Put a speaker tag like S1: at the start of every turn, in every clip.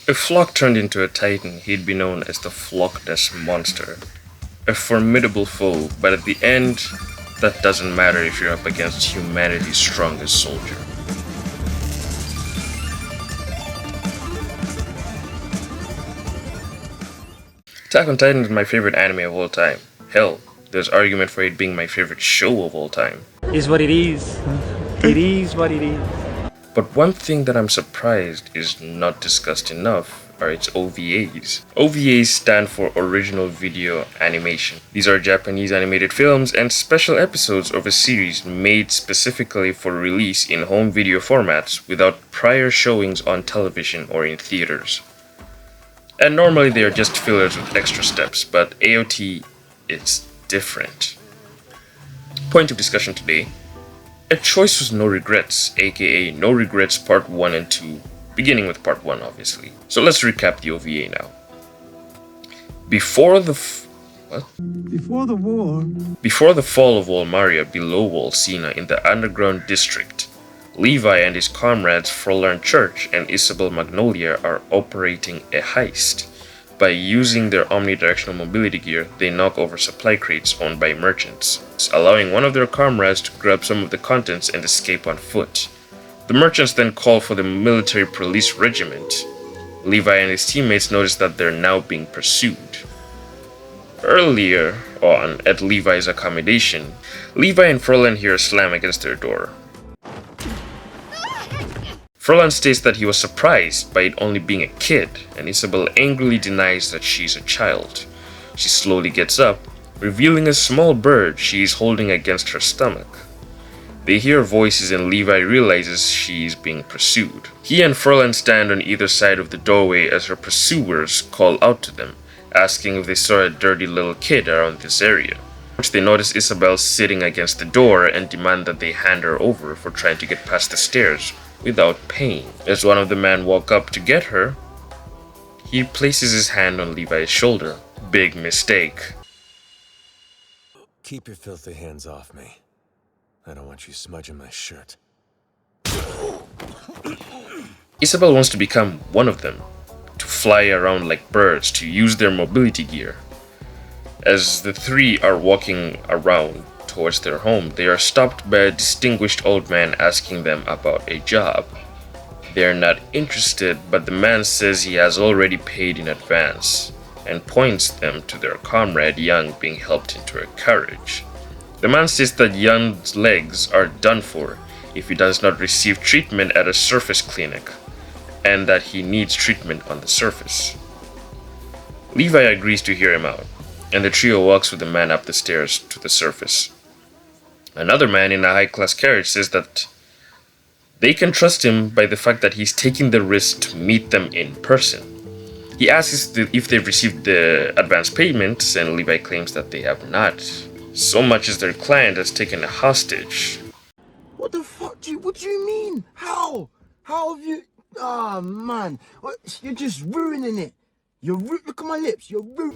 S1: If Flock turned into a Titan, he'd be known as the Flock Nest Monster, a formidable foe, but at the end, that doesn't matter if you're up against humanity's strongest soldier. Attack on Titan is my favorite anime of all time. Hell, there's argument for it being my favorite show of all time.
S2: Is what it is. It is what it is.
S1: But one thing that I'm surprised is not discussed enough are its OVAs. OVAs stand for Original Video Animation. These are Japanese animated films and special episodes of a series made specifically for release in home video formats without prior showings on television or in theaters. And normally they are just fillers with extra steps, but AOT is different. Point of discussion today: A Choice with No Regrets, aka No Regrets Part 1 and 2, beginning with Part 1 obviously. So let's recap the OVA now. Before the fall of Wall Maria below Wall Sina in the underground district, Levi and his comrades Fräulein Church and Isabel Magnolia are operating a heist. By using their omnidirectional mobility gear, they knock over supply crates owned by merchants, allowing one of their comrades to grab some of the contents and escape on foot. The merchants then call for the military police regiment. Levi and his teammates notice that they're now being pursued. Earlier on, at Levi's accommodation, Levi and Fräulein hear a slam against their door. Fräulein states that he was surprised by it only being a kid, and Isabel angrily denies that she's a child. She slowly gets up, revealing a small bird she is holding against her stomach. They hear voices and Levi realizes she is being pursued. He and Fräulein stand on either side of the doorway as her pursuers call out to them, asking if they saw a dirty little kid around this area. They notice Isabel sitting against the door and demand that they hand her over for trying to get past the stairs without paying. As one of the men walk up to get her, he places his hand on Levi's shoulder. Big mistake.
S3: Keep your filthy hands off me. I don't want you smudging my shirt.
S1: Isabel wants to become one of them, to fly around like birds, to use their mobility gear. As the three are walking around towards their home, they are stopped by a distinguished old man asking them about a job. They are not interested, but the man says he has already paid in advance and points them to their comrade Young being helped into a carriage. The man says that Young's legs are done for if he does not receive treatment at a surface clinic, and that he needs treatment on the surface. Levi agrees to hear him out, and the trio walks with the man up the stairs to the surface. Another man in a high-class carriage says that they can trust him by the fact that he's taking the risk to meet them in person. He asks if they've received the advance payments, and Levi claims that they have not, so much as their client has taken a hostage.
S4: What the fuck what do you mean? How? How have you... Ah, man. You're just ruining it. Look at my lips.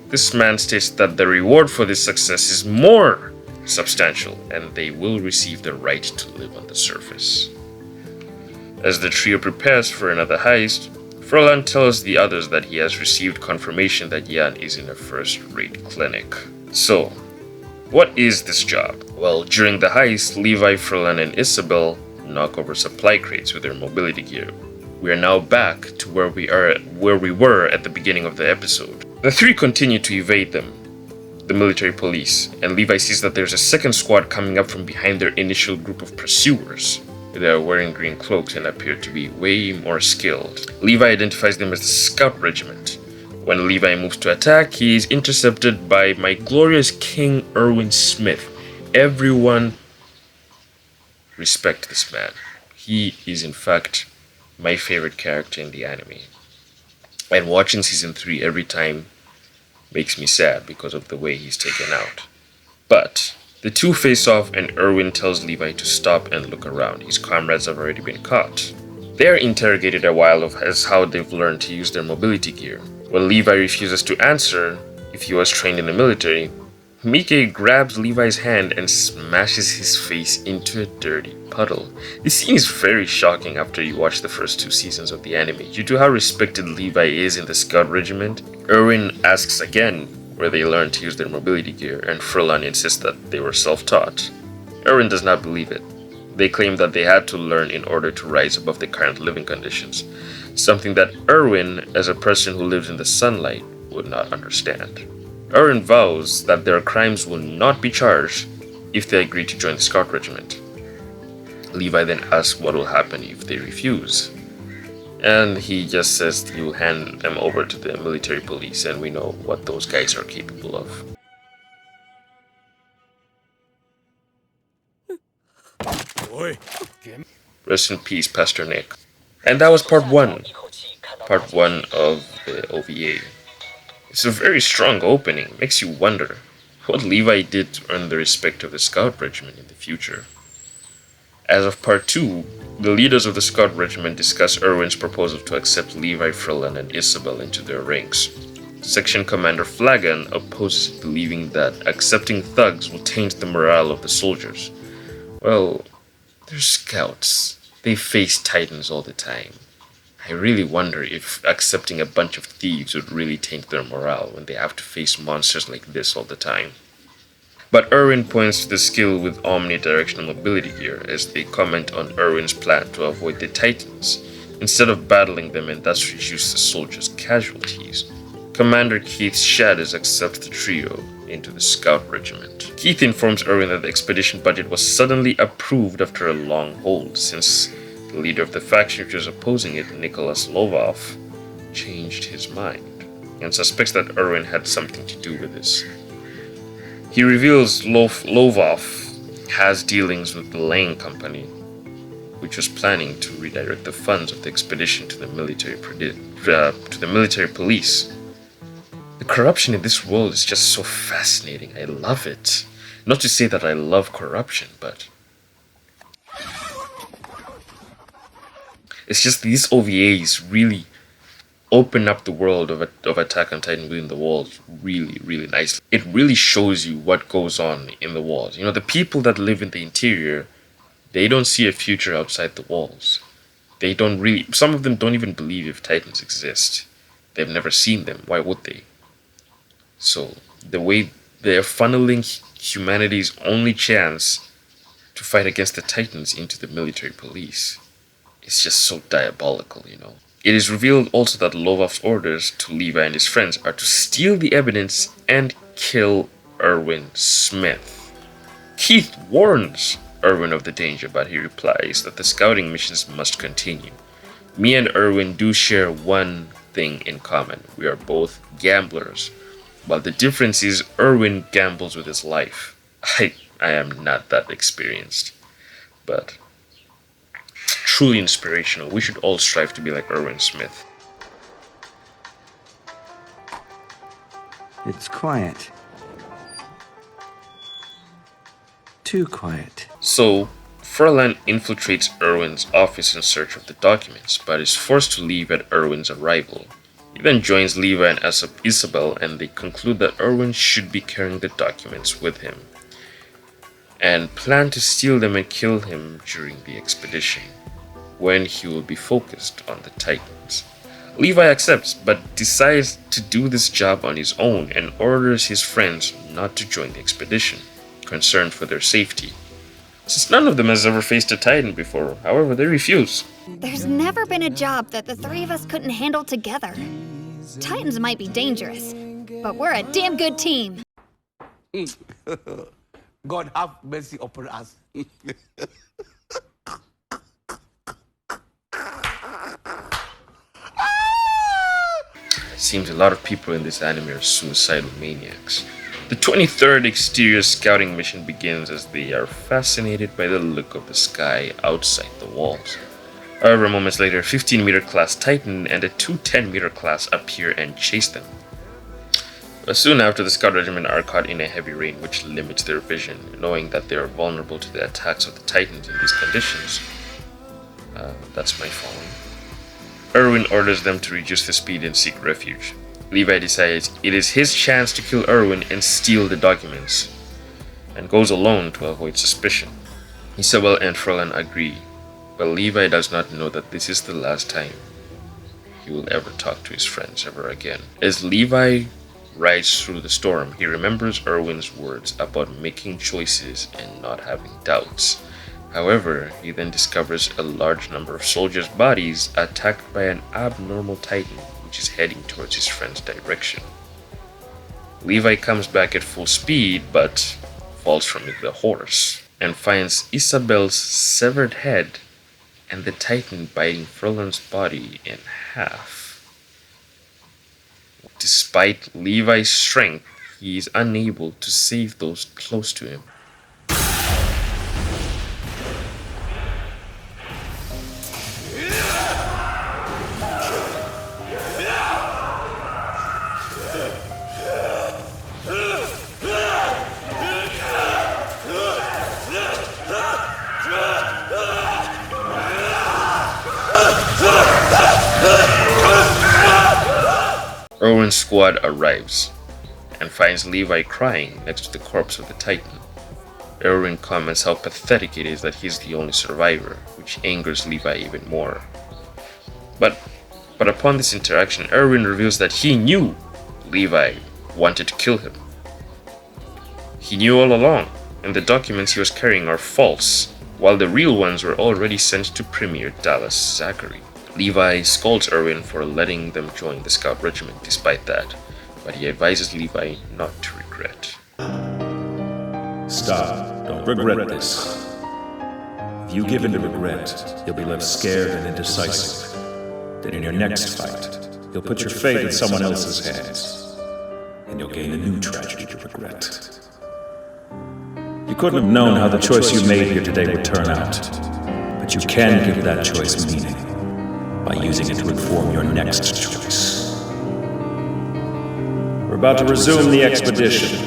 S1: This man states that the reward for this success is more substantial, and they will receive the right to live on the surface. As the trio prepares for another heist, Fräulein tells the others that he has received confirmation that Jan is in a first-rate clinic. So, what is this job? Well, during the heist, Levi, Fräulein, and Isabel knock over supply crates with their mobility gear. We are now back to where we were at the beginning of the episode. The three continue to evade them, the military police, and Levi sees that there's a second squad coming up from behind their initial group of pursuers. They are wearing green cloaks and appear to be way more skilled. Levi identifies them as the Scout Regiment. When Levi moves to attack, he is intercepted by my glorious King ErwinSmith. Everyone respect this man. He is in fact my favorite character in the anime. And watching season 3 every time makes me sad because of the way he's taken out. But the two face off and Erwin tells Levi to stop and look around. His comrades have already been caught. They are interrogated a while as how they've learned to use their mobility gear. When Levi refuses to answer if he was trained in the military, Mike grabs Levi's hand and smashes his face into a dirty puddle. This scene is very shocking after you watch the first 2 seasons of the anime. Due to how respected Levi is in the Scout Regiment, Erwin asks again where they learned to use their mobility gear, and Furlan insists that they were self-taught. Erwin does not believe it. They claim that they had to learn in order to rise above the current living conditions, something that Erwin, as a person who lives in the sunlight, would not understand. Erwin vows that their crimes will not be charged if they agree to join the Scout Regiment. Levi then asks what will happen if they refuse. And he just says he will hand them over to the military police, and we know what those guys are capable of. Rest in peace, Pastor Nick. And that was part 1. Part 1 of the OVA. It's a very strong opening. Makes you wonder what Levi did to earn the respect of the Scout Regiment in the future. As of part 2, the leaders of the Scout Regiment discuss Erwin's proposal to accept Levi, Furlan, and Isabel into their ranks. Section Commander Flagon opposes it, believing that accepting thugs will taint the morale of the soldiers. Well, they're scouts. They face titans all the time. I really wonder if accepting a bunch of thieves would really taint their morale when they have to face monsters like this all the time. But Erwin points to the skill with omnidirectional mobility gear as they comment on Erwin's plan to avoid the titans, instead of battling them and thus reduce the soldiers' casualties. Commander Keith Shadders accepts the trio into the Scout Regiment. Keith informs Erwin that the expedition budget was suddenly approved after a long hold, since the leader of the faction which was opposing it, Nicholas Lovov, changed his mind and suspects that Erwin had something to do with this. He reveals Lovov has dealings with the Lane Company, which was planning to redirect the funds of the expedition to the military police. The corruption in this world is just so fascinating. I love it. Not to say that I love corruption, but it's just these OVAs really open up the world of Attack on Titan within the walls really, really nicely. It really shows you what goes on in the walls. You know, the people that live in the interior, they don't see a future outside the walls. They don't really, some of them don't even believe if Titans exist. They've never seen them. Why would they? So, the way they're funneling humanity's only chance to fight against the Titans into the military police, it's just so diabolical, you know. It is revealed also that Lovov's orders to Levi and his friends are to steal the evidence and kill ErwinSmith. Keith warns Erwin of the danger, but he replies that the scouting missions must continue. Me and Erwin do share one thing in common. We are both gamblers. But the difference is Erwin gambles with his life. I am not that experienced. But truly inspirational. We should all strive to be like ErwinSmith.
S5: It's quiet. Too quiet.
S1: So, Furlan infiltrates Erwin's office in search of the documents, but is forced to leave at Erwin's arrival. He then joins Levi and Isabel, and they conclude that Erwin should be carrying the documents with him, and plan to steal them and kill him during the expedition, when he will be focused on the Titans. Levi accepts, but decides to do this job on his own and orders his friends not to join the expedition, concerned for their safety. Since none of them has ever faced a Titan before, however, they refuse.
S6: There's never been a job that the three of us couldn't handle together. Titans might be dangerous, but we're a damn good team.
S7: God have mercy upon us.
S1: Seems a lot of people in this anime are suicidal maniacs. The 23rd exterior scouting mission begins as they are fascinated by the look of the sky outside the walls. However, moments later, a 15-meter class Titan and a 2 10-meter class appear and chase them. But soon after, the Scout Regiment are caught in a heavy rain which limits their vision, knowing that they are vulnerable to the attacks of the Titans in these conditions. That's my following. Erwin orders them to reduce the speed and seek refuge. Levi decides it is his chance to kill Erwin and steal the documents, and goes alone to avoid suspicion. Isabel and Frolan agree, but Levi does not know that this is the last time he will ever talk to his friends ever again. As Levi rides through the storm, he remembers Erwin's words about making choices and not having doubts. However, he then discovers a large number of soldiers' bodies attacked by an abnormal Titan, which is heading towards his friend's direction. Levi comes back at full speed, but falls from the horse, and finds Isabel's severed head and the Titan biting Frolan's body in half. Despite Levi's strength, he is unable to save those close to him. Erwin's squad arrives and finds Levi crying next to the corpse of the Titan. Erwin comments how pathetic it is that he's the only survivor, which angers Levi even more. But upon this interaction, Erwin reveals that he knew Levi wanted to kill him. He knew all along, and the documents he was carrying are false, while the real ones were already sent to Premier Dallas Zachary. Levi scolds Erwin for letting them join the scout regiment despite that, but he advises Levi not to regret.
S8: Stop. Don't regret this. If you give in to regret, you'll be left scared and indecisive. Then in your next fight, you'll put your fate in someone else's hands, and you'll gain a new tragedy to regret. You couldn't have known how the choice you made here today would turn out, but you can give that choice meaning by using it to inform your next choice. We're about to resume the expedition.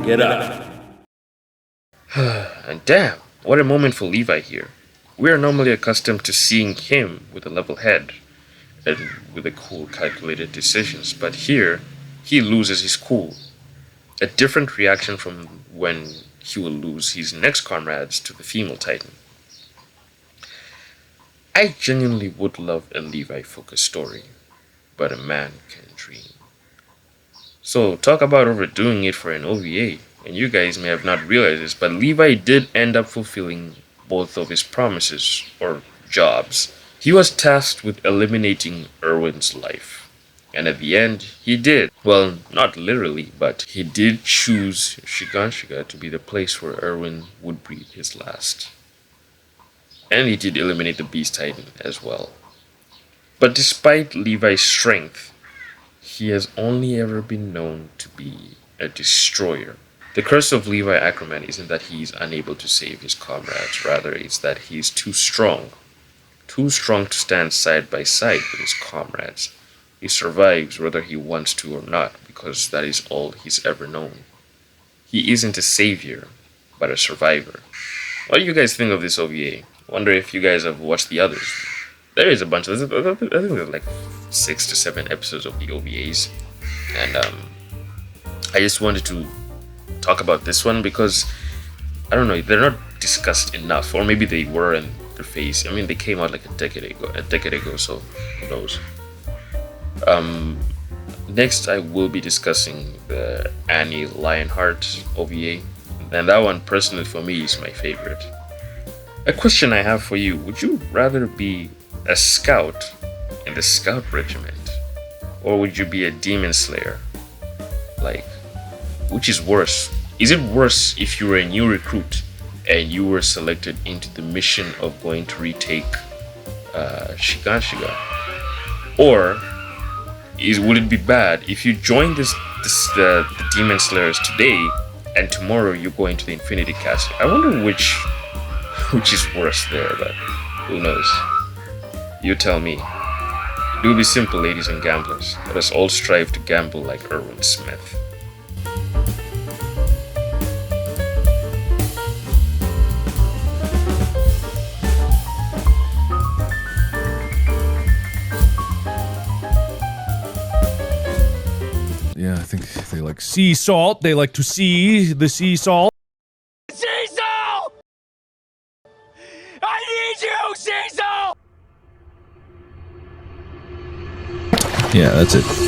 S8: Get up.
S1: And damn, what a moment for Levi here. We are normally accustomed to seeing him with a level head and with a cool, calculated decisions, but here he loses his cool. A different reaction from when he will lose his next comrades to the female Titan. I genuinely would love a Levi-focused story, but a man can dream. So, talk about overdoing it for an OVA, and you guys may have not realized this, but Levi did end up fulfilling both of his promises, or jobs. He was tasked with eliminating Erwin's life, and at the end, he did. Well, not literally, but he did choose Shiganshiga to be the place where Erwin would breathe his last. And he did eliminate the Beast Titan as well. But despite Levi's strength, he has only ever been known to be a destroyer. The curse of LeviAckerman isn't that he is unable to save his comrades, rather it's that he is too strong to stand side by side with his comrades. He survives whether he wants to or not, because that is all he's ever known. He isn't a savior, but a survivor. What do you guys think of this OVA? Wonder if you guys have watched the others. There is a bunch of, I think there's like 6 to 7 episodes of the OVAs, and I just wanted to talk about this one because I don't know, they're not discussed enough, or maybe they were in their phase. I mean, they came out like a decade ago, so who knows. Next I will be discussing the Annie Lionheart OVA, and that one personally for me is my favorite. A question I have for you: would you rather be a scout in the scout regiment, or would you be a demon slayer? Like, which is worse? Is it worse if you were a new recruit and you were selected into the mission of going to retake Shiganshiga? Or would it be bad if you joined the demon slayers today and tomorrow you go into the Infinity Castle? I wonder which is worse there, but who knows? You tell me. Do be simple, ladies and gamblers. Let us all strive to gamble like ErwinSmith.
S9: Yeah, I think they like sea salt. They like to see the sea salt.
S7: Cecil! I need you, Cecil!
S9: Yeah, that's it.